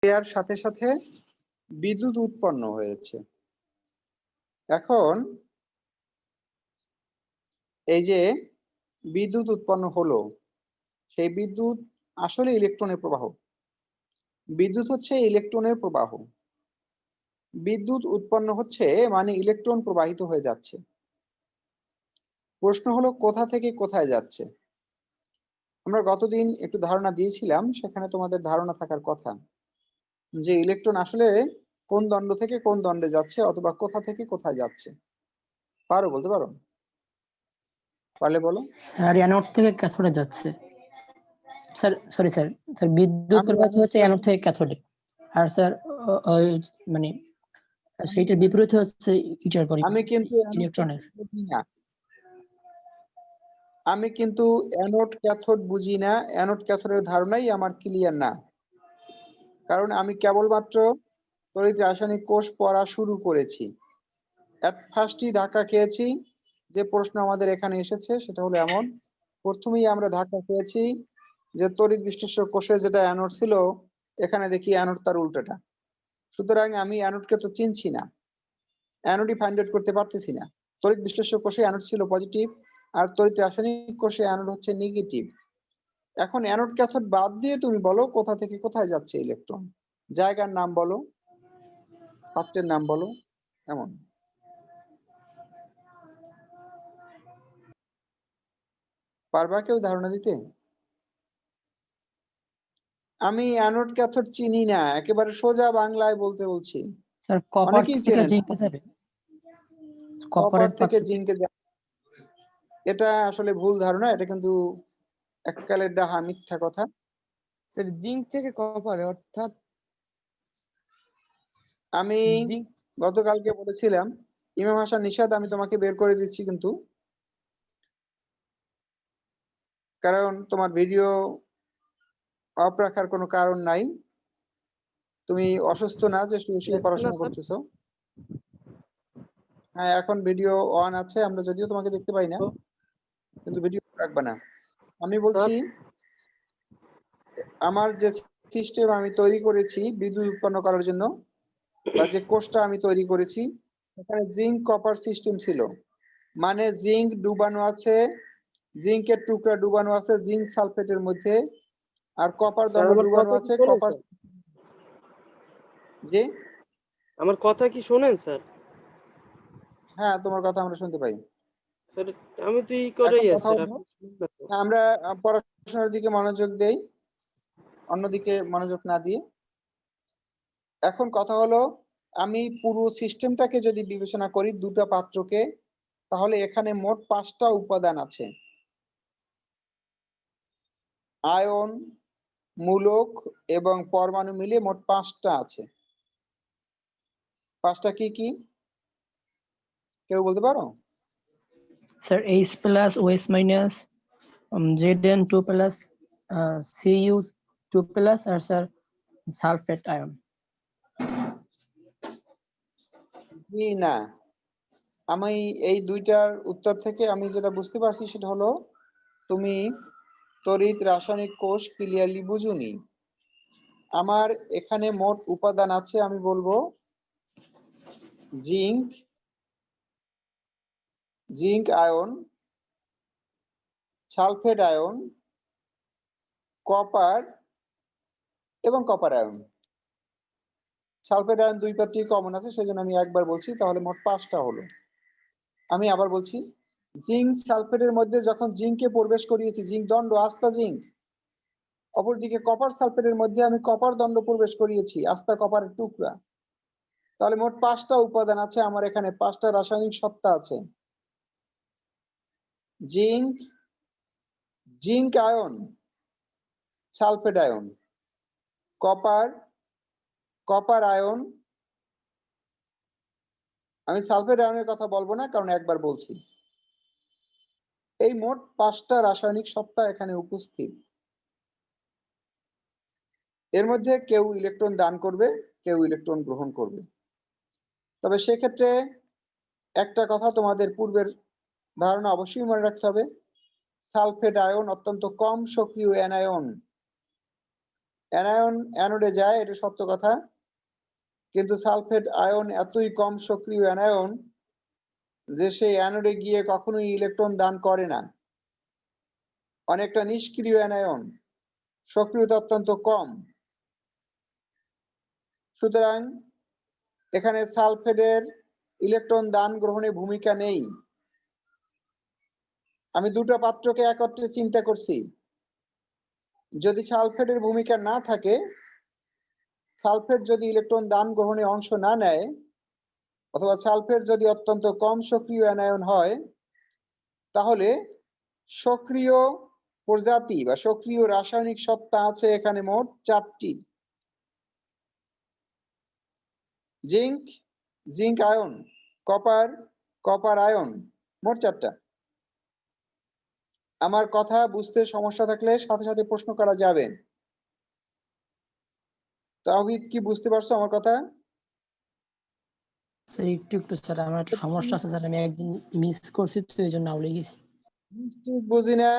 এর সাথে সাথে বিদ্যুৎ উৎপন্ন হয়েছে। এখন এই যে বিদ্যুৎ উৎপন্ন হলো, সেই বিদ্যুৎ আসলে ইলেকট্রনের প্রবাহ। বিদ্যুৎ হচ্ছে ইলেকট্রনের প্রবাহ। বিদ্যুৎ উৎপন্ন হচ্ছে মানে ইলেকট্রন প্রবাহিত হয়ে যাচ্ছে। প্রশ্ন হলো কোথা থেকে কোথায় যাচ্ছে। আমরা গতদিন একটু ধারণা দিয়েছিলাম, সেখানে তোমাদের ধারণা থাকার কথা যে ইলেকট্রন আসলে কোন দণ্ড থেকে কোন দণ্ডে যাচ্ছে অথবা কোথা থেকে কোথায় যাচ্ছে। বলতে পারো? পারলে বলো। স্যার অ্যানোড থেকে ক্যাথোডে যাচ্ছে। স্যার সরি স্যার, স্যার বিদ্যুৎ প্রবাহিত হচ্ছে অ্যানোড থেকে ক্যাথোডে। আর স্যার মানে সেইটার বিপরীত হচ্ছে ইটার পরিমাণ আমি কিন্তু ইলেকট্রনের। আমি কিন্তু অ্যানোড ক্যাথোড বুঝি না। অ্যানোড ক্যাথোডের ধারণাই আমার ক্লিয়ার না, কারণ আমি কেবলমাত্র তড়িৎ রাসায়নিক কোষ পড়া শুরু করেছি। এট ফার্স্টই ধাক্কা খেয়েছি। যে প্রশ্ন আমাদের এখানে এসেছে সেটা হলো এমন, প্রথমেই আমরা ধাক্কা খেয়েছি যে তড়িৎ বিশ্লেষ্য কোষে যেটা অ্যানোড ছিল, এখানে দেখি অ্যানোড তার উল্টোটা। সুতরাং আমি অ্যানোডকে তো চিনছি না, অ্যানোডই ফাইন্ড আউট করতে পারতেছি না। তড়িৎ বিশ্লেষ্য কোষে অ্যানোড ছিল পজিটিভ, আর তড়িৎ রাসায়নিক কোষে অ্যানোড হচ্ছে নেগেটিভ। এখন অ্যানোড ক্যাথোড বাদ দিয়ে তুমি বলো কোথা থেকে কোথায় যাচ্ছে ইলেকট্রন। জায়গার নাম বলো, পাত্রের নাম বলো, এমন। পারবা কেউ ধারণা দিতে? আমি অ্যানোড ক্যাথোড চিনি না, একেবারে সোজা বাংলায় বলতে বলছি। স্যার কপার অনেকেই থেকে চেনেন জিঙ্কে যাবে। কপার কপারের থেকে পাত্র জিঙ্কে যাবে, এটা আসলে ভুল ধারণা। এটা কিন্তু এককালের ডাহা মিথ্যা কথা। স্যার জিঙ্ক থেকে কপারে, অর্থাৎ আমি জিঙ্ক গতকালকে বলেছিলাম ইমাম হাসান নিশাদ, আমি তোমাকে বের করে দিচ্ছি কিন্তু, কারণ তোমার ভিডিও অফ রাখার কোনো কারণ নাই। তুমি অসুস্থ না যে শুয়ে শুয়ে পড়াশোনা করতেছো। হ্যাঁ, এখন ভিডিও অন আছে, আমরা যদিও তোমাকে দেখতে পাই না, কিন্তু ভিডিও রাখবা না। আমি বলছি আমার যে সিস্টেম আমি তৈরি করেছি বিদ্যুৎ উৎপন্ন করার জন্য, বা যে কোষটা আমি তৈরি করেছি, এখানে জিঙ্ক কপার সিস্টেম ছিল। মানে জিঙ্ক ডুবানো আছে, জিঙ্কের টুকরা ডুবানো আছে জিঙ্ক সালফেটের মধ্যে, আর কপার দণ্ড ডুবানো আছে কপার। জি, আমার কথা কি শোনেন স্যার? হ্যাঁ, তোমার কথা আমরা শুনতে পাই। স্যার আমি তো এই করেই এখন আছি কথা হলো, আমরা পড়াশোনার দিকে মনোযোগ দেই, অন্যদিকে মনোযোগ না দিয়ে। এখন কথা হলো, আমি পুরো সিস্টেমটাকে যদি বিবেচনা করি দুটো পাত্রকে, তাহলে এখানে মোট 5টা উপাদান আছে। আয়ন, মূলক এবং পরমাণু মিলিয়ে মোট 5টা আছে। 5টা কি কি কেউ বলতে পারো? Sir H plus OH minus, Zn 2 plus, Cu 2 plus, আর স্যার সালফেট আয়ন। জি না, আমি এই দুইটার উত্তর থেকে আমি যেটা বুঝতে পারছি সেটা হলো তুমি তড়িৎ রাসায়নিক কোষ ক্লিয়ারলি বুঝুনি। আমার এখানে মোট উপাদান আছে, আমি বলবো zinc, zinc ion, sulphate ion, copper এবং কপার আয়ন। সালফেট আয়ন দুই পাত্রই কমন আছে, সেজন্য আমি একবার বলছি, তাহলে মোট 5টা হলো। আমি আবার বলছি, জিঙ্ক সালফেটের মধ্যে যখন জিঙ্কে প্রবেশ করিয়েছি, জিঙ্ক দণ্ড আস্তা জিঙ্ক, অপরদিকে কপার সালফেটের মধ্যে আমি কপার দণ্ড প্রবেশ করিয়েছি, আস্তা কপারের টুকরা। তাহলে মোট 5টা উপাদান আছে আমার এখানে, 5টা রাসায়নিক সত্তা আছে। Zinc, zinc ion, sulphate ion, copper, copper ion. আমি সালফেট আয়নের কথা বলবো না, কারণ একবার বলছি। এই মোট 5টা রাসায়নিক সত্তা এখানে উপস্থিত। এর মধ্যে কেউ ইলেকট্রন দান করবে, কেউ ইলেকট্রন গ্রহণ করবে। তবে সেক্ষেত্রে একটা কথা তোমাদের পূর্বের ধারণা অবশ্যই মনে রাখতে হবে, সালফেট আয়ন অত্যন্ত কম সক্রিয় অ্যানায়ন। অ্যানায়ন অ্যানোডে যায়, এটা সত্য কথা, কিন্তু সালফেট আয়ন এতই কম সক্রিয় অ্যানায়ন যে সেই অ্যানোডে গিয়ে কখনোই ইলেকট্রন দান করে না। অনেকটা নিষ্ক্রিয় অ্যানায়ন, সক্রিয়তা অত্যন্ত কম। সুতরাং এখানে সালফেটের ইলেকট্রন দান গ্রহণে ভূমিকা নেই। আমি দুটো পাত্রকে একত্রে চিন্তা করছি, যদি সালফেটের ভূমিকা না থাকে, সালফেট যদি ইলেকট্রন দান গ্রহণে অংশ না নেয়, অথবা সালফেট যদি অত্যন্ত কম সক্রিয় অ্যানায়ন হয়, তাহলে সক্রিয় প্রজাতি বা সক্রিয় রাসায়নিক সত্তা আছে এখানে মোট 4টি। Zinc, zinc ion, copper, copper ion, মোট 4টা। আমার কথা বুঝতে সমস্যা থাকলে সাথে সাথে প্রশ্ন করা যাবে। তাওহীদ, কি বুঝতে পারছো আমার কথা? স্যার একটু একটু স্যার আমার একটু সমস্যা আছে স্যার, আমি একদিন মিস করছি তো এই জন্য আউলে গেছি। ঠিক বুঝি না,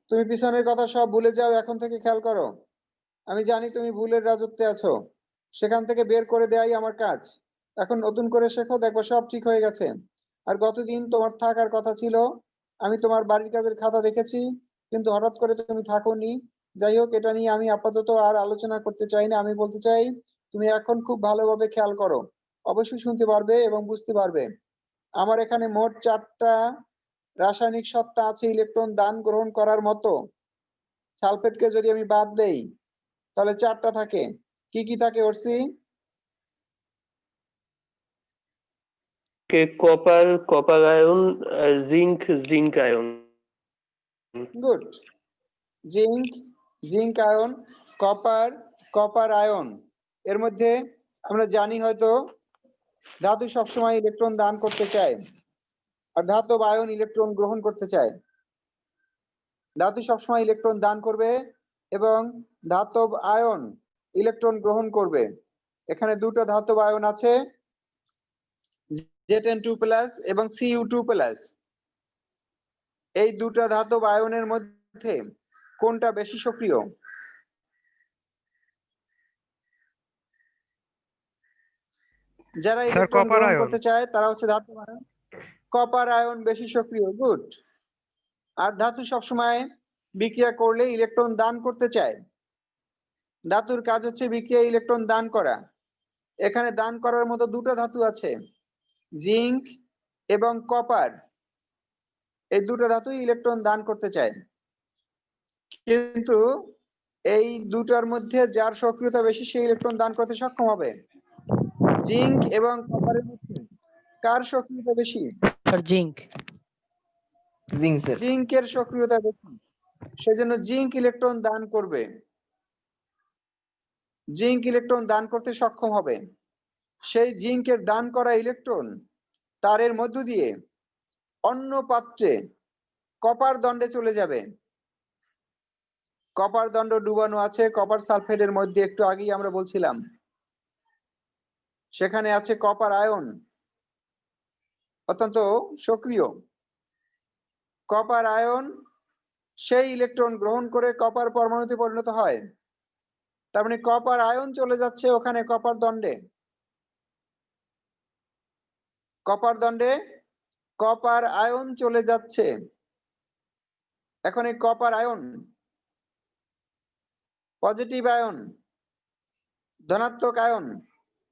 তুমি পিছনের কথা সব ভুলে যাও, এখন থেকে খেয়াল করো। আমি জানি তুমি ভুলের রাজত্বে আছো, সেখান থেকে বের করে দেয়াই আমার কাজ। এখন নতুন করে শেখো, দেখবো সব ঠিক হয়ে গেছে। আর গতদিন তোমার থাকার কথা ছিল, আমি তোমার বাড়ির কাজের খাতা দেখেছি, কিন্তু হঠাৎ করে তুমি থাকোনি। যাই হোক, এটা নিয়ে আমি আপাতত আর আলোচনা করতে চাই না। আমি বলতে চাই তুমি এখন খুব ভালোভাবে খেয়াল করো, অবশ্যই শুনতে পারবে এবং বুঝতে পারবে। আমার এখানে মোট 4টা রাসায়নিক সত্তা আছে ইলেকট্রন দান গ্রহণ করার মতো। সালফেটকে যদি আমি বাদ দেই, তাহলে 4টা থাকে। কি কি থাকে অর্সি? Copper, copper ion, zinc, zinc ion. Good. Zinc, zinc ion, copper, copper ion. এর মধ্যে আমরা জানি হয়তো ধাতু সবসময় ইলেকট্রন দান করতে চায়, আর ধাতব আয়ন ইলেকট্রন গ্রহণ করতে চায়। ধাতু সবসময় ইলেকট্রন দান করবে এবং ধাতব আয়ন ইলেকট্রন গ্রহণ করবে। এখানে দুটো ধাতব আয়ন আছে, Zn2+ এবং Cu2+। এই দুটো ধাতব আয়নের মধ্যে কোনটা বেশি সক্রিয়? যারা স্যার ইলেকট্রন কপার গ্রহণ আয়ন। করতে চায় তারা হচ্ছে ধাতব আয়ন। কপার আয়ন বেশি সক্রিয়, গুড। আর ধাতু সবসময় বিক্রিয়া করলে ইলেকট্রন দান করতে চায়। ধাতুর কাজ হচ্ছে বিক্রিয়া ইলেকট্রন দান করা। এখানে দান করার মতো দুটো ধাতু আছে, জিঙ্ক এবং কপার। এই দুটো ধাতুই ইলেকট্রন দান করতে চায়, কিন্তু এই দুটার মধ্যে যার সক্রিয়তা বেশি সে ইলেকট্রন দান করতে সক্ষম হবে। জিঙ্ক এবং কপারের মধ্যে কার সক্রিয়তা বেশি? Sir zinc. Zinc sir. জিঙ্কের সক্রিয়তা বেশি, সেজন্য জিঙ্ক ইলেকট্রন দান করবে, জিঙ্ক ইলেকট্রন দান করতে সক্ষম হবে। সেই জিঙ্কের দান করা ইলেকট্রন তারের মধ্য দিয়ে অন্য পাত্রে কপার দণ্ডে চলে যাবে। কপার দণ্ড ডুবানো আছে কপার সালফেটের মধ্যে, একটু আগেই আমরা বলছিলাম। সেখানে আছে কপার আয়ন, অত্যন্ত সক্রিয়। কপার আয়ন সেই ইলেকট্রন গ্রহণ করে কপার পরমাণুতে পরিণত হয়। তার মানে কপার আয়ন চলে যাচ্ছে ওখানে কপার দণ্ডে। কপার দণ্ডে কপার আয়ন চলে যাচ্ছে। এখন এই কপার আয়ন, পজিটিভ আয়ন, ধনাত্মক আয়ন,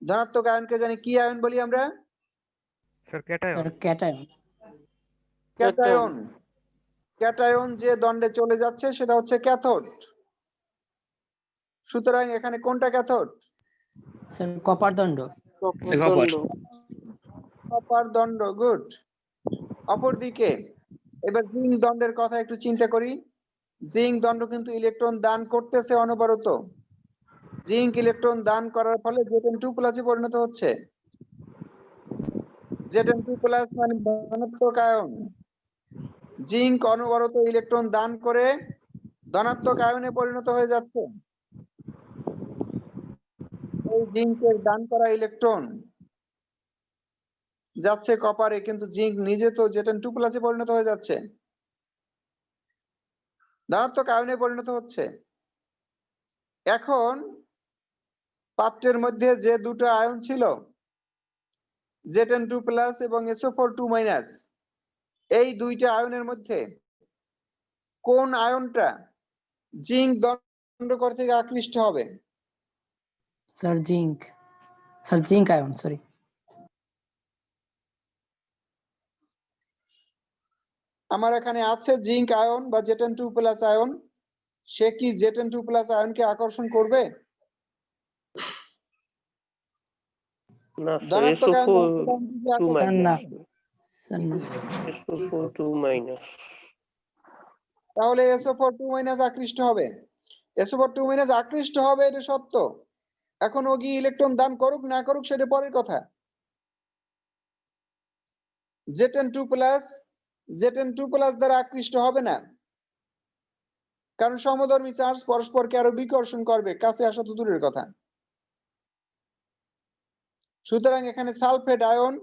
ধনাত্মক আয়নকে জানি কি আয়ন বলি আমরা? Sir cation. Sir cation. Cation. Cation যে দণ্ডে চলে যাচ্ছে সেটা হচ্ছে ক্যাথোড। সুতরাং এখানে কোনটা ক্যাথোড? স্যার কপার দণ্ড। দণ্ড। কপার দণ্ড, গুড। অপরদিকে এবার জিঙ্ক দণ্ডের কথা একটু চিন্তা করি। জিঙ্ক দণ্ড কিন্তু ইলেকট্রন দান করতেছে অনবরত। জিঙ্ক ইলেকট্রন দান করার ফলে Zn2+ পরিণত হচ্ছে। Zn2+ মানে ধনাত্মক আয়ন। জিঙ্ক অনবরত ইলেকট্রন দান করে ধনাত্মক আয়নে পরিণত হয়ে যাচ্ছে। এই জিঙ্কের দান করা ইলেকট্রন যাচ্ছে কপারে, কিন্তু জিঙ্ক নিজে তো Zn2+ পরিণত হয়ে যাচ্ছে, ধনাত্মক আয়নে পরিণত হচ্ছে। এখন পাত্রের মধ্যে যে দুটো আয়ন ছিল Zn2+ এবং SO4 2-, এই দুইটা আয়নের মধ্যে কোন আয়নটা জিঙ্ক দণ্ডকর থেকে আকৃষ্ট হবে? Sir zinc ion, sorry. আমার এখানে আছে জিঙ্ক আয়ন বা Zn2+ আয়ন, সে কি Zn2+ আয়নকে আকর্ষণ করবে? না স্যার, ধনাত্মক আয়ন SO4 স্যার না, 2-, স্যার না। SO4 2-। তাহলে SO4 2- আকৃষ্ট হবে। SO4 2- আকৃষ্ট হবে, এটা সত্য। এখন ও কি ইলেকট্রন দান করুক না করুক সেটা পরের কথা। Zn2+ দ্বারা আকৃষ্ট হবে না, কারণ সমধর্মী চার্জ পরস্পরকে আরো বিকর্ষণ করবে, কাছে আসা তো দূরের কথা। সুতরাং এখানে সালফেট আয়ন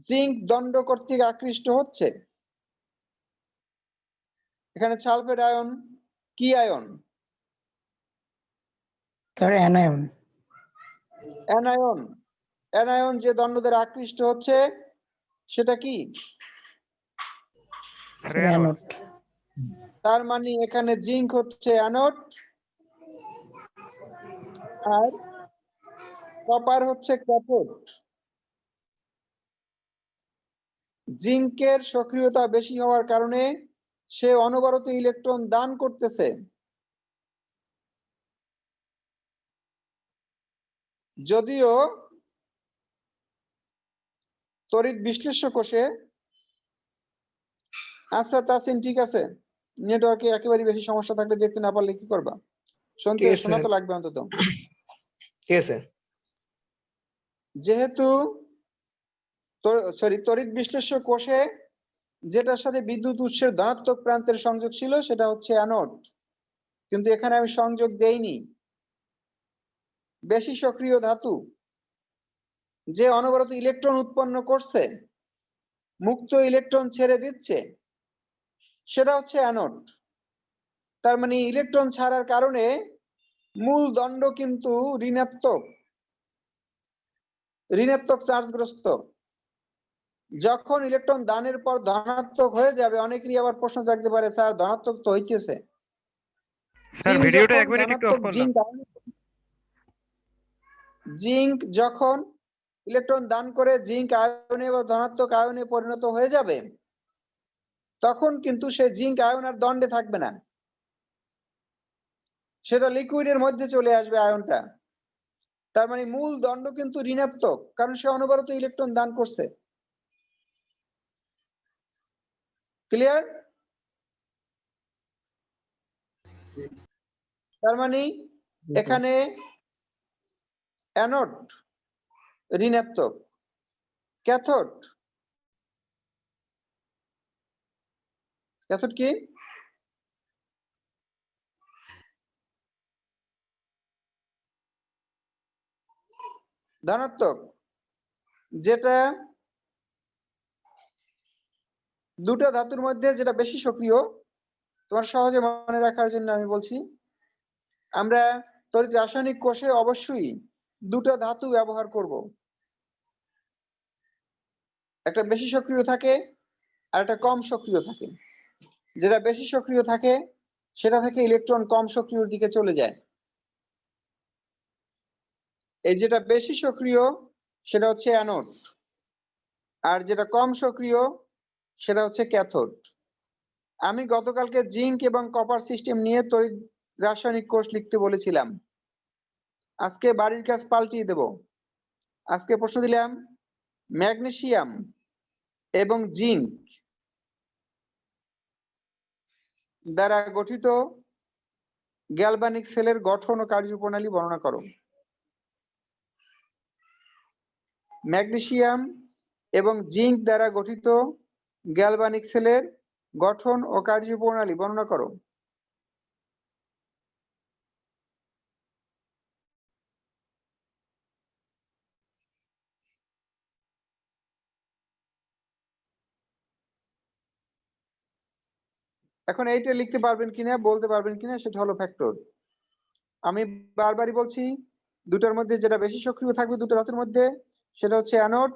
জিঙ্ক দণ্ড কর্তৃক আকৃষ্ট হচ্ছে। এখানে সালফেট আয়ন কি ion? Sir anion. Anion. Anion যে দণ্ড দ্বারা আকৃষ্ট হচ্ছে সেটা কি? Sir anode. তার মানে এখানে জিঙ্ক হচ্ছে অ্যানোড আর কপার হচ্ছে ক্যাথোড। জিঙ্কের সক্রিয়তা বেশি হওয়ার কারণে সে অনবরত ইলেকট্রন দান করতেছে। যদিও তড়িৎ বিশ্লেষ্য কোষে, আচ্ছা তাসিন ঠিক আছে, নেটওয়ার্কে একেবারে বেশি সমস্যা থাকলে দেখতে না পারলে কি করবা? শুনতে ঠিক আছে, শোনা তো স্যার। লাগবে অন্তত। ঠিক আছে। যেহেতু তড়িৎ বিশ্লেষ্য কোষে যেটার সাথে বিদ্যুৎ উৎসের ধনাত্মক প্রান্তের সংযোগ ছিল সেটা হচ্ছে অ্যানোড, কিন্তু এখানে আমি সংযোগ দেইনি। বেশি সক্রিয় ধাতু যে অনবরত ইলেকট্রন উৎপন্ন করছে, মুক্ত ইলেকট্রন ছেড়ে দিচ্ছে, সেটা হচ্ছে অ্যানোড। তার মানে ইলেকট্রন ছাড়ার কারণে মূল দণ্ড কিন্তু ঋণাত্মক চার্জগ্রস্ত। যখন ইলেকট্রন দানের পর ধনাত্মক হয়ে যাবে, অনেকেরই আবার প্রশ্ন জাগতে পারে, স্যার ধনাত্মক তো হইতেছে। স্যার ভিডিওটা 1 মিনিট একটু অফ করুন না। জিঙ্ক যখন ইলেকট্রন দান করে জিঙ্ক আয়নে বা ধনাত্মক আয়নে পরিণত হয়ে যাবে, তখন কিন্তু সে জিঙ্ক আয়ন আর দণ্ডে থাকবে না, সেটা লিকুইডের মধ্যে চলে আসবে আয়নটা। তার মানে মূল দণ্ড কিন্তু ঋণাত্মক, কারণ সে অনবরত ইলেকট্রন দান করছে। ক্লিয়ার? তার মানে এখানে অ্যানোড ঋণাত্মক, ক্যাথোড কি? ধনাত্মক। যেটা দুটা ধাতুর মধ্যে যেটা বেশি সক্রিয়, তোমার সহজে মনে রাখার জন্য আমি বলছি, আমরা তড়িৎ রাসায়নিক কোষে অবশ্যই দুটো ধাতু ব্যবহার করব। একটা বেশি সক্রিয় থাকে আর একটা কম সক্রিয় থাকে। যেটা বেশি সক্রিয় থাকে সেটা থেকে ইলেকট্রন কম সক্রিয়র দিকে চলে যায়। এই যেটা বেশি সক্রিয় সেটা হচ্ছে অ্যানোড, আর যেটা কম সক্রিয় সেটা হচ্ছে ক্যাথোড। আমি গতকালকে জিঙ্ক এবং কপার সিস্টেম নিয়ে তড়িৎ রাসায়নিক কোষ লিখতে বলেছিলাম। আজকে বাড়ির কাজ পাল্টিয়ে দেব। আজকে প্রশ্ন দিলাম ম্যাগনেসিয়াম এবং জিঙ্ক দ্বারা গঠিত গ্যালভানিক সেলের গঠন ও কার্যপ্রণালী বর্ণনা করো। ম্যাগনেসিয়াম এবং জিঙ্ক দ্বারা গঠিত গ্যালভানিক সেলের গঠন ও কার্যপ্রণালী বর্ণনা করো। এখন এইটা লিখতে পারবেন কিনা, বলতে পারবেন কিনা, সেটা হলো ফ্যাক্টর। আমি বারবারই বলছি, দুটার মধ্যে যেটা বেশি সক্রিয় থাকবে দুটো ধাতুর মধ্যে সেটা হচ্ছে অ্যানোড,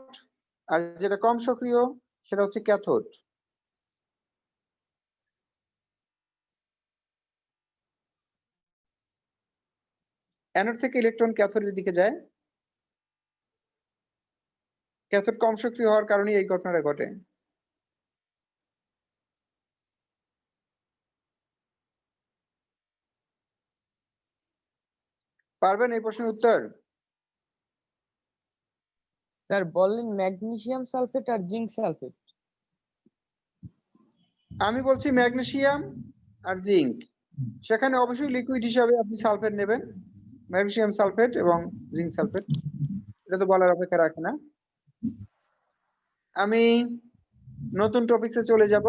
আর যেটা কম সক্রিয় সেটা হচ্ছে ক্যাথোড। অ্যানোড থেকে ইলেকট্রন ক্যাথোডের দিকে যায়, ক্যাথোড কম সক্রিয় হওয়ার কারণে এই ঘটনাটা ঘটে। পারবেন এই প্রশ্নের উত্তর? স্যার বললেন ম্যাগনেসিয়াম সালফেট আর জিঙ্ক সালফেট। আমি বলছি ম্যাগনেসিয়াম আর জিঙ্ক, সেখানে অবশ্যই লিকুইড হিসাবে আপনি সালফেট নেবেন, ম্যাগনেসিয়াম সালফেট এবং জিঙ্ক সালফেট, এটা তো বলার অপেক্ষা রাখে না। আমি নতুন টপিকসে চলে যাব,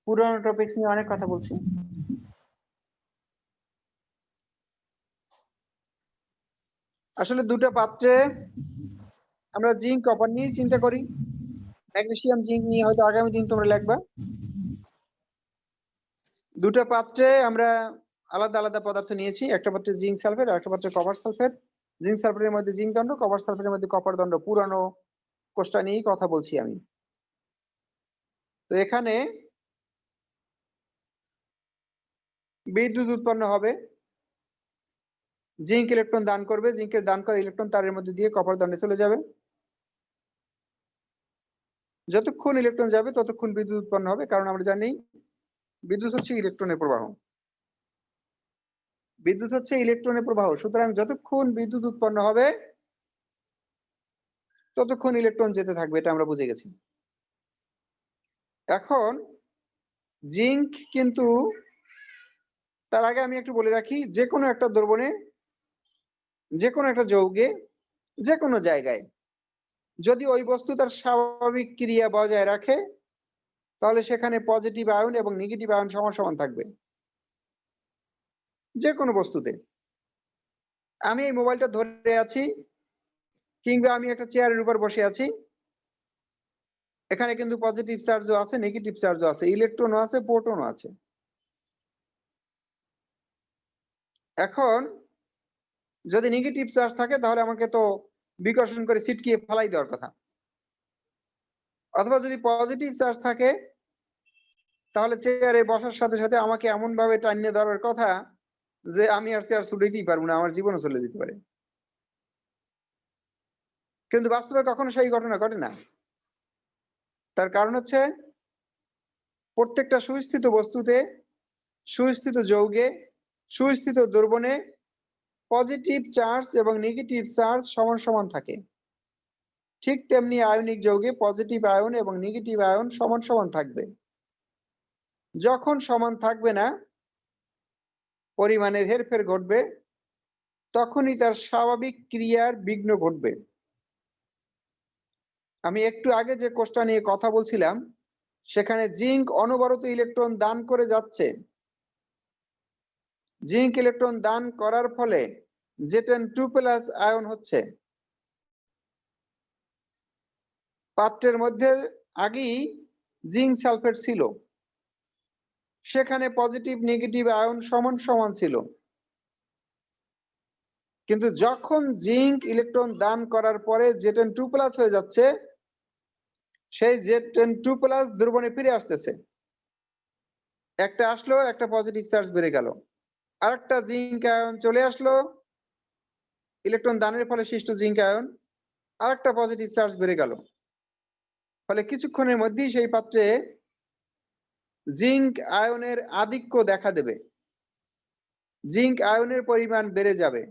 পুরনো টপিকস নিয়ে অনেক কথা বলছি। আসলে দুটো পাত্রে আমরা জিঙ্ক কপার নিয়ে চিন্তা করি, ম্যাগনেসিয়াম জিঙ্ক নিয়ে হয়তো আগামী দিন তোমরা লিখবা। দুটো পাত্রে আমরা আলাদা আলাদা পদার্থ নিয়েছি, একটা পাত্রে জিঙ্ক সালফেট আর একটা পাত্রে কপার সালফেট। জিঙ্ক সালফেটের মধ্যে জিঙ্ক দণ্ড, কপার সালফেটের মধ্যে কপার দণ্ড, পুরানো কোষটা নিয়েই কথা বলছি আমি। তো এখানে বিদ্যুৎ উৎপন্ন হবে, জিঙ্ক ইলেকট্রন দান করবে, জিঙ্কের দান করা ইলেকট্রন তারের মধ্যে দিয়ে কপার দণ্ডে চলে যাবে। যতক্ষণ ইলেকট্রন যাবে ততক্ষণ বিদ্যুৎ উৎপন্ন হবে, কারণ আমরা জানি বিদ্যুৎ হচ্ছে ইলেকট্রনের প্রবাহ। বিদ্যুৎ হচ্ছে ইলেকট্রনের প্রবাহ, সুতরাং যতক্ষণ বিদ্যুৎ উৎপন্ন হবে ততক্ষণ ইলেকট্রন যেতে থাকবে, এটা আমরা বুঝে গেছি। এখন জিঙ্ক কিন্তু, তার আগে আমি একটু বলে রাখি, যে কোনো একটা দ্রবণে, যে কোনো একটা যৌগে, যে কোনো জায়গায় যদি ওই বস্তু তার স্বাভাবিক ক্রিয়া বজায় রাখে তাহলে সেখানে পজিটিভ আয়ন এবং নেগেটিভ আয়ন সমান সমান থাকবে, যে কোনো বস্তুতে। আমি এই মোবাইলটা ধরে আছি কিংবা আমি একটা চেয়ারের উপর বসে আছি, এখানে কিন্তু পজিটিভ চার্জও আছে, নেগেটিভ চার্জও আছে, ইলেকট্রনও আছে, প্রোটনও আছে। এখন যদি নেগেটিভ চার্জ থাকে তাহলে আমাকে তো বিকর্ষণ করে ছিটকিয়ে ফেলাই দেওয়ার কথা, অথবা যদি পজিটিভ চার্জ থাকে তাহলে চেয়ারে বসার সাথে সাথে আমাকে এমন ভাবে টানিয়ে ধরার কথা যে আমি আর চেয়ার ছুটাইতেই পারবো না, আমার জীবনও চলে যেতে পারে। কিন্তু বাস্তবে কখনো সেই ঘটনা ঘটে না। তার কারণ হচ্ছে প্রত্যেকটা সুস্থিত বস্তুতে, সুস্থিত যৌগে, সুস্থিত দ্রবণে পজিটিভ চার্জ এবং নেগেটিভ চার্জ সমান সমান থাকে। ঠিক তেমনি আয়নিক যৌগে পজিটিভ আয়ন এবং নেগেটিভ আয়ন সমান সমান থাকবে। যখন সমান থাকবে না, পরিমাণের হেরফের ঘটবে, তখনই তার স্বাভাবিক ক্রিয়ার বিঘ্ন ঘটবে। আমি একটু আগে যে কোষটা নিয়ে কথা বলছিলাম সেখানে জিঙ্ক অনবরত ইলেকট্রন দান করে যাচ্ছে। জিঙ্ক ইলেকট্রন দান করার ফলে Zn2+ আয়ন হচ্ছে। পাত্রের মধ্যে আগেই জিঙ্ক সালফেট ছিল, সেখানে পজিটিভ নেগেটিভ আয়ন সমান সমান ছিল, কিন্তু যখন জিঙ্ক ইলেকট্রন দান করার পরে Zn2+ হয়ে যাচ্ছে, সেই Zn2+ দ্রবণে ফিরে আসতেছে। একটা আসলো, একটা পজিটিভ চার্জ বেড়ে গেল, আরেকটা জিঙ্ক আয়ন চলে আসলো, ইলেকট্রন দানের ফলে সৃষ্ট জিঙ্ক আয়ন, আরেকটা পজিটিভ চার্জ বেড়ে গেল। ফলে কিছুক্ষণের মধ্যেই সেই পাত্রে জিঙ্ক আয়নের আধিক্য দেখা দেবে, জিঙ্ক আয়নের পরিমাণ বেড়ে যাবে,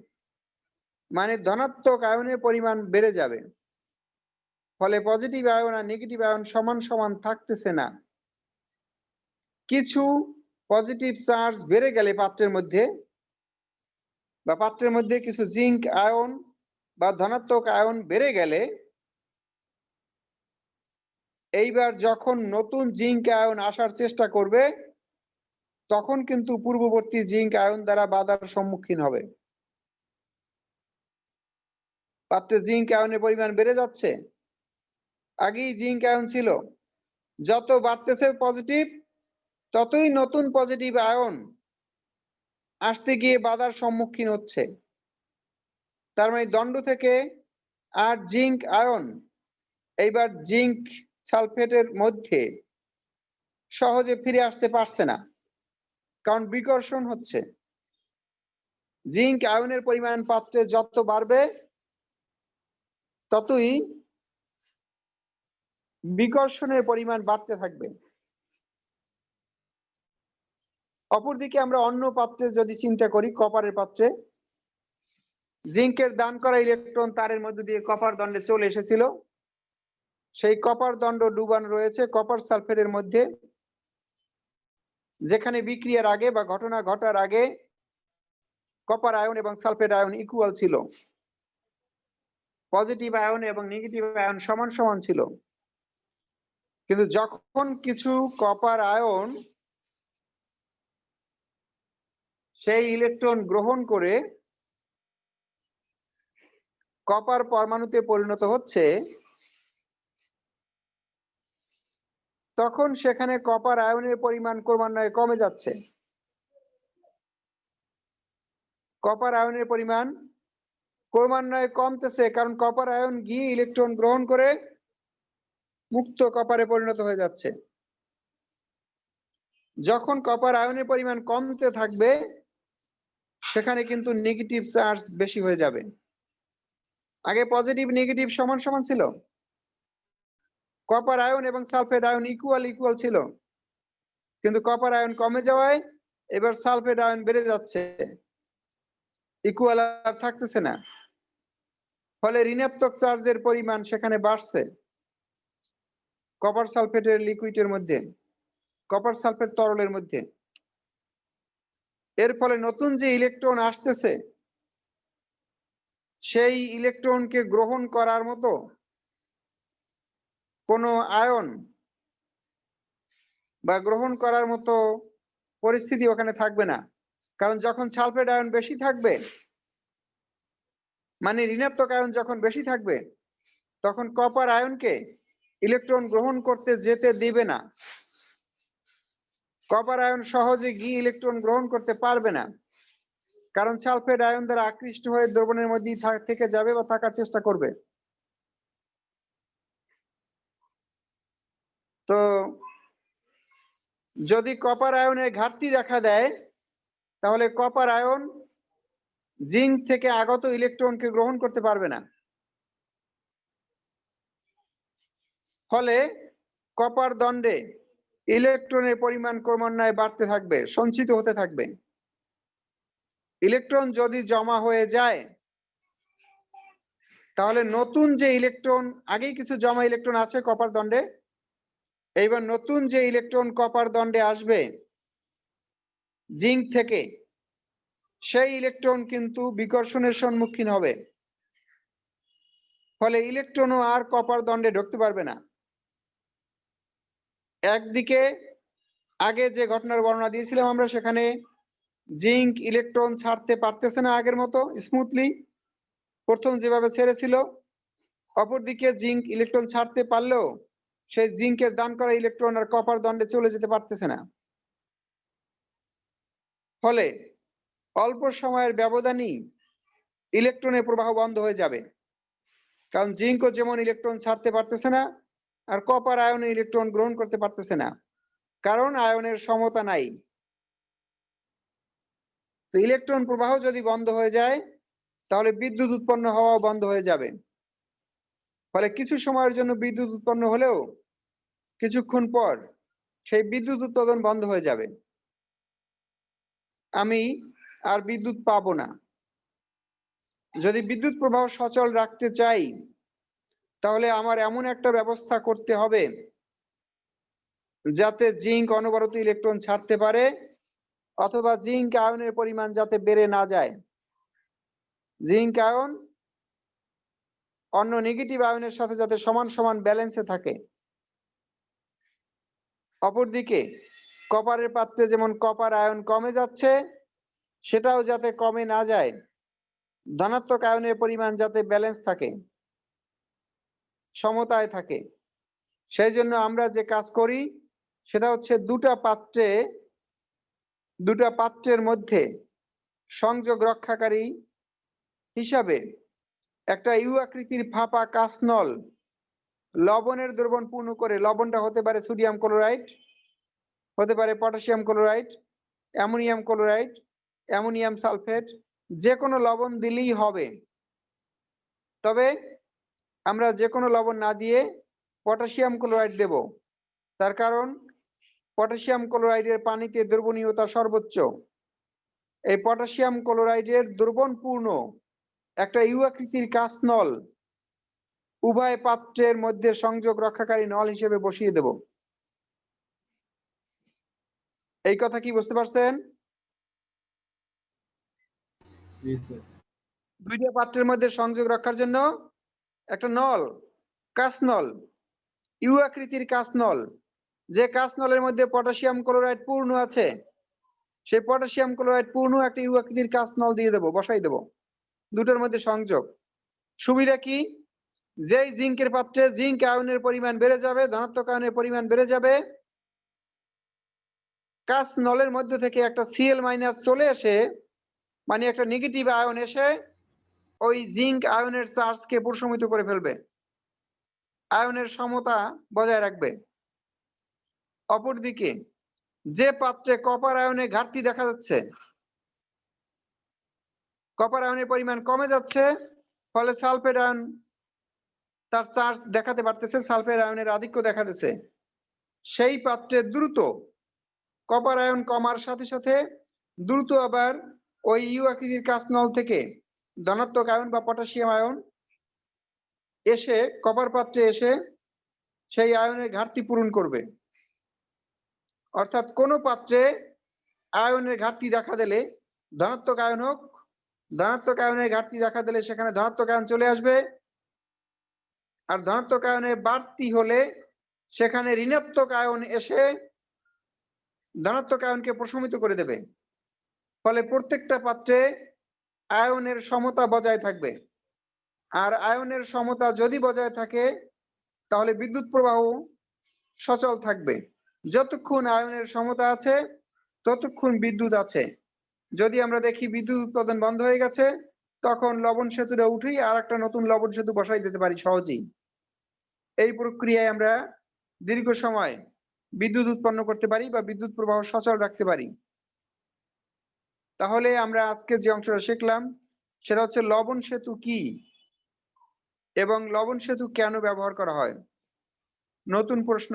মানে ধনাত্মক আয়নের পরিমাণ বেড়ে যাবে। ফলে পজিটিভ আয়ন আর নেগেটিভ আয়ন সমান সমান থাকতেছে না। কিছু পজিটিভ চার্জ বেড়ে গেলে পাত্রের মধ্যে, বা পাত্রের মধ্যে কিছু জিঙ্ক আয়ন বা ধনাত্মক আয়ন বেড়ে গেলে, এইবার যখন নতুন জিঙ্ক আয়ন আসার চেষ্টা করবে তখন কিন্তু পূর্ববর্তী জিঙ্ক আয়ন দ্বারা বাধার সম্মুখীন হবে। পাত্রে জিঙ্ক আয়নের পরিমাণ বেড়ে যাচ্ছে, আগেই জিঙ্ক আয়ন ছিল, যত বাড়তেছে পজিটিভ ততই নতুন পজিটিভ আয়ন আসতে গিয়ে বাধার সম্মুখীন হচ্ছে। তার মানে দণ্ড থেকে আর জিঙ্ক আয়ন এইবার জিঙ্ক সালফেটের মধ্যে সহজে ফিরে আসতে পারছে না, কারণ বিকর্ষণ হচ্ছে। জিঙ্ক আয়নের পরিমাণ পাত্রে যত বাড়বে ততই বিকর্ষণের পরিমাণ বাড়তে থাকবে। অপরদিকে আমরা অন্য পাত্রে যদি চিন্তা করি, কপারের পাত্রে জিঙ্কের দান করা ইলেকট্রন তারের মধ্যে দিয়ে কপার দণ্ডে চলে এসেছিল, সেই কপার দণ্ড ডুবানো রয়েছে কপার সালফেটের মধ্যে, যেখানে বিক্রিয়ার আগে বা ঘটনা ঘটার আগে কপার আয়ন এবং সালফেট আয়ন ইকুয়াল ছিল, পজিটিভ আয়ন এবং নেগেটিভ আয়ন সমান সমান ছিল। কিন্তু যখন কিছু কপার আয়ন সেই ইলেকট্রন গ্রহণ করে কপার পরমাণুতে পরিণত হচ্ছে, তখন সেখানে কপার আয়নের পরিমাণ ক্রমান্বয়ে কমে যাচ্ছে। কপার আয়নের পরিমাণ ক্রমান্বয়ে কমতেছে, কারণ কপার আয়ন গিয়ে ইলেকট্রন গ্রহণ করে মুক্ত কপারে পরিণত হয়ে যাচ্ছে। যখন কপার আয়নের পরিমাণ কমতে থাকবে, সেখানে কিন্তু নেগেটিভ চার্জ বেশি হয়ে যাবে। আগে পজিটিভ নেগেটিভ সমান সমান ছিল, কপার আয়ন এবং সালফেট আয়ন ইকুয়াল ইকুয়াল ছিল, কিন্তু কপার আয়ন কমে যাওয়ায় এবার সালফেট আয়ন বেড়ে যাচ্ছে, ইকুয়াল আর থাকতেছে না। ফলে ঋণাত্মক চার্জের পরিমাণ সেখানে বাড়ছে কপার সালফেটের লিকুইডের মধ্যে, কপার সালফেট তরলের মধ্যে। এর ফলে নতুন যে ইলেকট্রন আসতেছে, সেই ইলেকট্রনকে গ্রহণ করার মতো কোনো আয়ন বা গ্রহণ করার মতো পরিস্থিতি ওখানে থাকবে না। কারণ যখন সালফেট আয়ন বেশি থাকবে, মানে ঋণাত্মক আয়ন যখন বেশি থাকবে, তখন কপার আয়নকে ইলেকট্রন গ্রহণ করতে যেতে দিবে না। কপার আয়ন সহজে গিয়ে ইলেকট্রন গ্রহণ করতে পারবে না, কারণ সালফেট আয়ন দ্বারা আকৃষ্ট হয়ে দ্রবণের মধ্যেই থেকে যাবে বা থাকার চেষ্টা করবে। তো যদি কপার আয়নের ঘাটতি দেখা দেয়, তাহলে কপার আয়ন জিঙ্ক থেকে আগত ইলেকট্রনকে গ্রহণ করতে পারবে না। ফলে কপার দণ্ডে ইলেকট্রনের পরিমাণ ক্রমান্বয়ে বাড়তে থাকবে, সঞ্চিত হতে থাকবে। ইলেকট্রন যদি জমা হয়ে যায়, তাহলে নতুন যে ইলেকট্রন, আগেই কিছু জমা ইলেকট্রন আছে কপার দণ্ডে, এইবার নতুন যে ইলেকট্রন কপার দণ্ডে আসবে জিঙ্ক থেকে, সেই ইলেকট্রন কিন্তু বিকর্ষণের সম্মুখীন হবে। ফলে ইলেকট্রনও আর কপার দণ্ডে ঢুকতে পারবে না। একদিকে আগে যে ঘটনার বর্ণনা দিয়েছিলাম আমরা, সেখানে জিঙ্ক ইলেকট্রন ছাড়তে পারতেছে না আগের মতো স্মুথলি, প্রথম যেভাবে ছেড়েছিল। অপরদিকে জিঙ্ক ইলেকট্রন ছাড়তে পারলেও সেই জিঙ্কের দান করা ইলেকট্রন আর কপার দণ্ডে চলে যেতে পারতেছে না। ফলে অল্প সময়ের ব্যবধানেই ইলেকট্রনের প্রবাহ বন্ধ হয়ে যাবে, কারণ জিঙ্কও যেমন ইলেকট্রন ছাড়তে পারতেছে না, আর কপার আয়ন ইলেকট্রন গ্রহণ করতে পারতেছে না, কারণ আয়নের সমতা নাই। তো ইলেকট্রন প্রবাহ যদি বন্ধ হয়ে যায়, তাহলে বিদ্যুৎ উৎপন্ন হওয়াও বন্ধ হয়ে যাবে। ফলে কিছু সময়ের জন্য বিদ্যুৎ উৎপন্ন হলেও কিছুক্ষণ পর সেই বিদ্যুৎ উৎপাদন বন্ধ হয়ে যাবে, আমি আর বিদ্যুৎ পাবো না। যদি বিদ্যুৎ প্রবাহ সচল রাখতে চাই, তাহলে আমার এমন একটা ব্যবস্থা করতে হবে যাতে জিঙ্ক অনবরত ইলেকট্রন ছাড়তে পারে, অথবা জিঙ্ক আয়নের পরিমাণ যাতে বেড়ে না যায়। জিঙ্ক আয়ন অন্য নেগেটিভ আয়নের সাথে যাতে সমান সমান ব্যালেন্সে থাকে। অপরদিকে কপারের পাত্রে যেমন কপার আয়ন কমে যাচ্ছে, সেটাও যাতে কমে না যায়, ধনাত্মক আয়নের পরিমাণ যাতে ব্যালেন্স থাকে, সমতায় থাকে। সেই জন্য আমরা যে কাজ করি সেটা হচ্ছে দুটা পাত্রের মধ্যে সংযোগ রক্ষাকারী হিসাবে একটা ইউ আকৃতির ফাঁপা কাঁচনল লবণের দ্রবণ পূর্ণ করে, লবণটা হতে পারে সোডিয়াম ক্লোরাইড, হতে পারে potassium chloride, ammonium chloride, ammonium sulphate, যে কোনো লবণ দিলেই হবে। তবে আমরা যে কোনো লবণ না দিয়ে পটাশিয়াম ক্লোরাইড দেব, তার কারণ পটাশিয়াম ক্লোরাইডের পানিতে দ্রবণীয়তা সর্বোচ্চ। এই পটাশিয়াম ক্লোরাইডের দ্রবণপূর্ণ একটা ইউ আকৃতির কাঁচনল উভয় পাত্রের মধ্যে সংযোগ রক্ষাকারী নল হিসেবে বসিয়ে দেব। এই কথা কি বুঝতে পারছেন? দুইটা পাত্রের মধ্যে সংযোগ রক্ষার জন্য একটা নল, কাঁচনল, ইউ আকৃতির কাঁচনল, যে কাঁচনলের মধ্যে পটাশিয়াম ক্লোরাইড পূর্ণ আছে, সেই পটাশিয়াম ক্লোরাইড পূর্ণ একটা ইউ আকৃতির কাঁচনল দিয়ে দেবো, বসাই দেবো দুটোর মধ্যে সংযোগ। সুবিধা কি? যেই জিঙ্কের পাত্রে জিঙ্ক আয়নের পরিমাণ বেড়ে যাবে, ধনাত্মক আয়নের পরিমাণ বেড়ে যাবে, কাঁচনলের মধ্য থেকে একটা Cl মাইনাস চলে এসে, মানে একটা নেগেটিভ আয়ন এসে ওই জিঙ্ক আয়নের চার্জকে প্রশমিত করে ফেলবে, আয়নের সমতা বজায় রাখবে। অপরদিকে যে পাত্রে কপার আয়নে ঘাটতি দেখা যাচ্ছে, কপার আয়নের পরিমাণ কমে যাচ্ছে, ফলে সালফেট আয়ন তার চার্জ দেখাতে পারতেছে, সালফেট আয়নের আধিক্য দেখাতেছে, সেই পাত্রে দ্রুত কপার আয়ন কমার সাথে সাথে দ্রুত আবার ওই ইউ আকৃতির কাঁচনল থেকে ধনাত্মক আয়ন বা পটাশিয়াম আয়ন এসে কপার পাত্রে এসে সেই আয়নের ঘাটতি পূরণ করবে। অর্থাৎ কোন পাত্রে আয়নের ঘাটতি দেখা দিলে, ধনাত্মক আয়ন হোক, ধনাত্মক আয়নের ঘাটতি দেখা দিলে সেখানে ধনাত্মক আয়ন চলে আসবে, আর ধনাত্মক আয়নের বাড়তি হলে সেখানে ঋণাত্মক আয়ন এসে ধনাত্মক আয়নকে প্রশমিত করে দেবে। ফলে প্রত্যেকটা পাত্রে আয়নের সমতা বজায় থাকবে। আর আয়নের সমতা যদি বজায় থাকে তাহলে বিদ্যুৎ প্রবাহ সচল থাকবে। যতক্ষণ আয়নের সমতা আছে ততক্ষণ বিদ্যুৎ আছে। যদি আমরা দেখি বিদ্যুৎ উৎপাদন বন্ধ হয়ে গেছে, তখন লবণ সেতুটা উঠেই আর একটা নতুন লবণ সেতু বসাই দিতে পারি সহজেই। এই প্রক্রিয়ায় আমরা দীর্ঘ সময় বিদ্যুৎ উৎপন্ন করতে পারি বা বিদ্যুৎ প্রবাহ সচল রাখতে পারি। তাহলে আমরা আজকে যে অংশটা শিখলাম সেটা হচ্ছে লবণ সেতু কি এবং লবণ সেতু কেন ব্যবহার করা হয়। নতুন প্রশ্ন,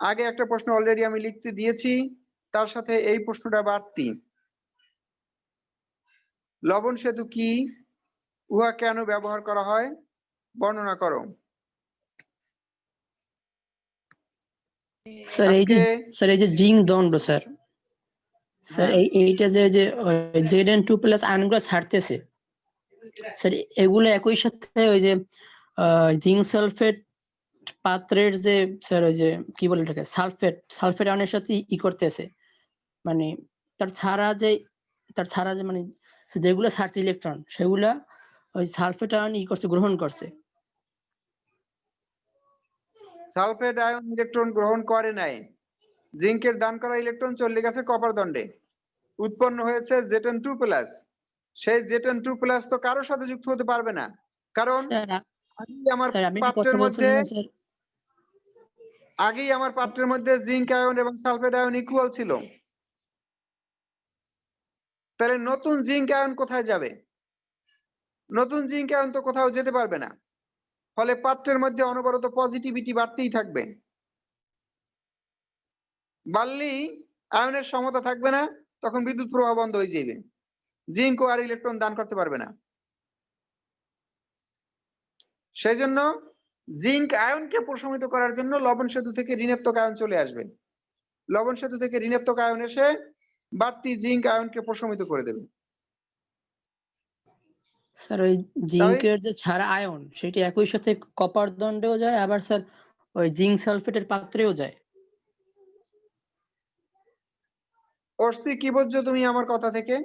আগে একটা প্রশ্ন অলরেডি আমি লিখতে দিয়েছি, তার সাথে এই প্রশ্নটা বাড়তি। লবণ সেতু কি, উহা কেন ব্যবহার করা হয়, বর্ণনা করো। স্যার এই যে জিঙ্ক দণ্ড স্যার, স্যার এইটা যে Zn2+ আয়নগুলো ছাড়তেছে স্যার, এগুলো একই সাথে ওই যে জিঙ্ক সালফেট পাত্রের যে স্যার ওই যে কি বলে এটাকে সালফেট আয়নের সাথে ই করতেছে, মানে তার ছাড়া যে মানে যেগুলো ছাড়ছে ইলেকট্রন, সেগুলা ওই সালফেট আয়ন ই করছে, গ্রহণ করছে। সালফেট আয়ন ইলেকট্রন গ্রহণ করে নাই, জিঙ্কের দান করা ইলেকট্রন চলে গেছে কপার দণ্ডে, উৎপন্ন হয়েছে Zn2+। সেই Zn2+ তো কারোর সাথে যুক্ত হতে পারবে না, কারণ আগেই আমার পাত্রের মধ্যে জিঙ্ক আয়ন এবং সালফেট আয়ন ইকুয়াল ছিল। তাহলে নতুন জিঙ্ক আয়ন কোথায় যাবে? নতুন জিঙ্ক আয়ন তো কোথাও যেতে পারবে না। ফলে পাত্রের মধ্যে অনবরত পজিটিভিটি বাড়তেই থাকবে। বাড়লেই আয়নের সমতা থাকবে না, তখন বিদ্যুৎ প্রবাহ বন্ধ হয়ে যাবে, জিঙ্ক আর ইলেকট্রন দান করতে পারবে না। সেই জন্য জিঙ্ক আয়নকে প্রশমিত করার জন্য লবণ সেতু থেকে ঋণাত্মক আয়ন চলে আসবে। লবণ সেতু থেকে ঋণাত্মক আয়ন এসে বাড়তি জিঙ্ক আয়নকে প্রশমিত করে দেবে। স্যার ওই জিঙ্কের যে ছাড়া আয়ন সেটা একই সাথে কপার দণ্ডেও যায়, আবার স্যার ওই জিঙ্ক সালফেটের পাত্রেও যায়। অর্সি কি বুঝছো তুমি আমার কথা থেকে?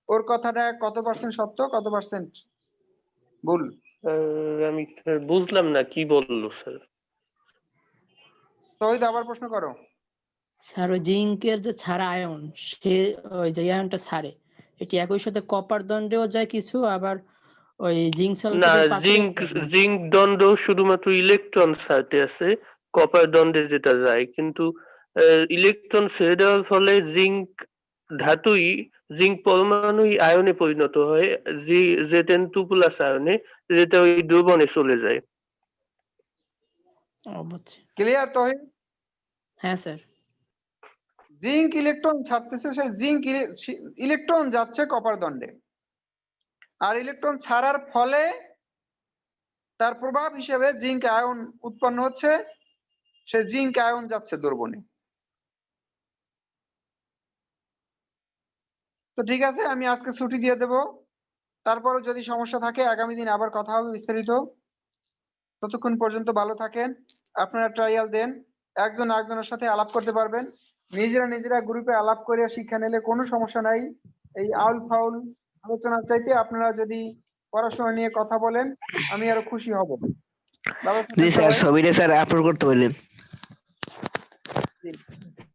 ওর কথাটা কত পার্সেন্ট সত্য, কত পার্সেন্ট ভুল? আমি বুঝলাম না কি বললো স্যার। তহিদ আবার প্রশ্ন করো। স্যার ওই জিঙ্কের যে ছাড়া আয়ন, সে ওই যে আয়নটা ছাড়ে, এটি একই সাথে কপার দণ্ডেও যায় কিছু, আবার ওই জিঙ্ক না, সালফেটের পাত্রেও জিঙ্ক যায়। জিঙ্ক দণ্ড শুধুমাত্র ইলেকট্রন ছাড়তে আছে, কপার দণ্ডে যেটা যায়, কিন্তু ইলেকট্রন ছেড়ে দেওয়ার ফলে জিঙ্ক ধাতুই, জিঙ্ক পরমাণুই আয়নে পরিণত হয়, Zn2+ আয়নে, যেটা ওই দ্রবণে চলে যায়। বুঝছি। ক্লিয়ার তহিদ? হ্যাঁ স্যার। জিঙ্ক ইলেকট্রন ছাড়তেছে, সেই জিঙ্ক ইলেকট্রন যাচ্ছে কপার দণ্ডে, আর ইলেকট্রন ছাড়ার ফলে তার প্রভাব হিসেবে জিঙ্ক আয়ন উৎপন্ন হচ্ছে, সে জিঙ্ক আয়ন যাচ্ছে দ্রবণে। তো ঠিক আছে, আমি আজকে ছুটি দিয়ে দেব, তারপরে যদি সমস্যা থাকে আগামী দিন আবার কথা হবে বিস্তারিত। ততক্ষণ পর্যন্ত ভালো থাকেন, আপনারা ট্রায়াল দেন, একজন আরেকজনের সাথে আলাপ করতে পারবেন, নিজেরা গ্রুপে আলাপ করে শিক্ষা নিলে কোনো সমস্যা নাই। এই আউল ফাউল আলোচনার চাইতে আপনারা যদি পড়াশোনা নিয়ে কথা বলেন, আমি আরো খুশি হব। ভালো জি থাকেন স্যার, সবাই। ছবিটা স্যার আপলোড করতে বললেন।